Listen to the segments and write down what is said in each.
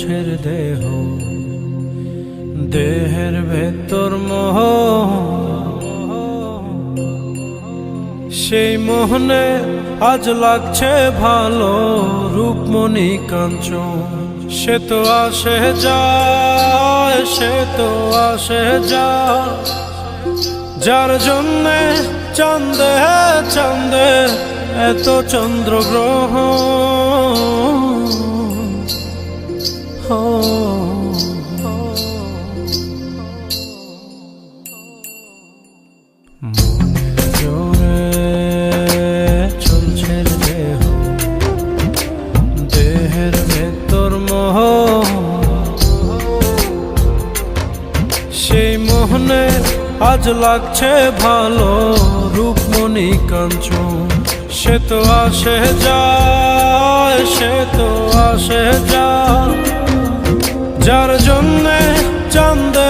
চলছে দেহ, দেহের ভেতর মোহ, সেই মোহনে আজ লাগছে ভালো রূপমণি কাঞ্চন। সে তো আসে যায়, সে তো আসে যায়, যার জন্যে চাঁদে চাঁদে এত চন্দ্রগ্রহ। মনের জোরে চলছে দেহ, দেহের ভেতর মোহ, সেই মোহনে আজ লাগছে ভালো রূপমণি কাঞ্চন। সে তো আসে যায়, সে তো আসে যায়, যার জন্যে চাঁদে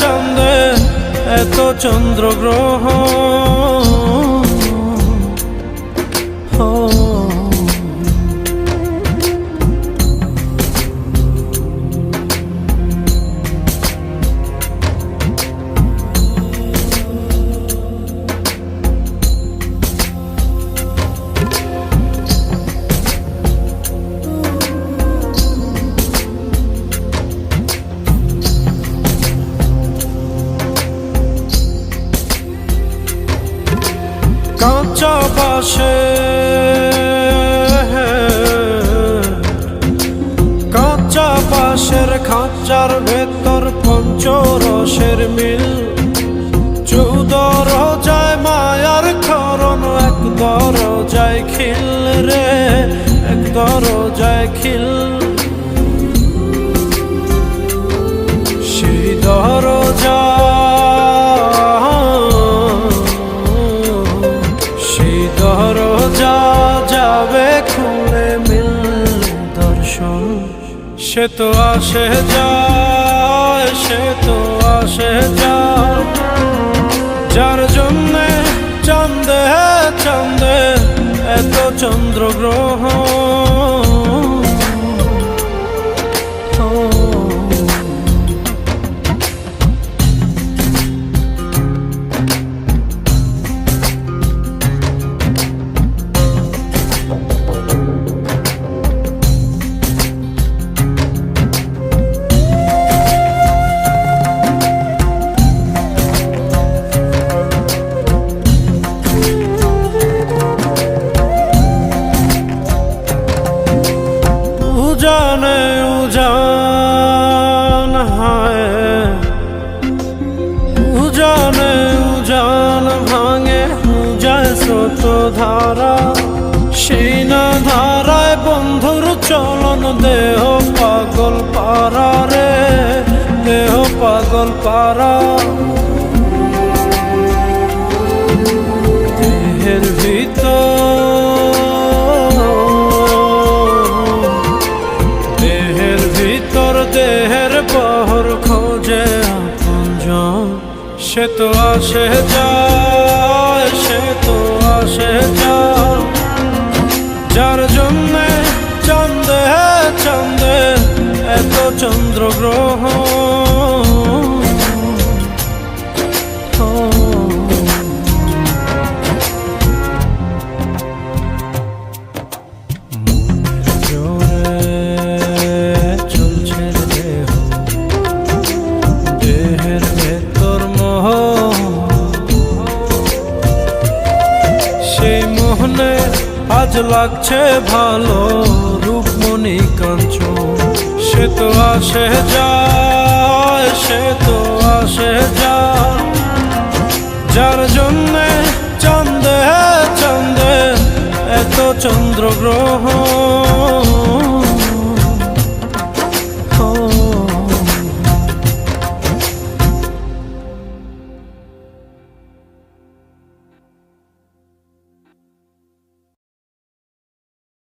চাঁদে এত চন্দ্রগ্রহ। কাঁচা বাসে কাঁচা বাসের খাঁচার ভেতর পঞ্চরসের মিল, 14 রোজায় মায়ার খরণ, এক দরজায় খিল রে, এক দরজায় খিল। সেই দরজা দরজা যাবে খুলে মিল দর্শন। সে তো আসে যায়, সে তো আসে যায়, যার জন্যে চাঁদে চাঁদে এত চন্দ্রগ্রহ। উজানে উজান হায়, উজানে উজান ভাঙে যায় স্রোত ধারা, সেই না ধারায় বন্ধুর চলন। দেহ পাগল পারা রে, দেহ পাগল পারা। দেহের ভিতর দেহের পহর খোঁজে আপনজন। সে তো আসে যায়, সে তো আসে যায়, যার জন্যে চাঁদে চাঁদে এত চন্দ্রগ্রহ। আজ লাগছে ভালো রূপমণি কাঞ্চন। সে তো আসে যায়, সে তো আসে যায়, যার জন্যে চাঁদে চাঁদে এত চন্দ্রগ্রহ।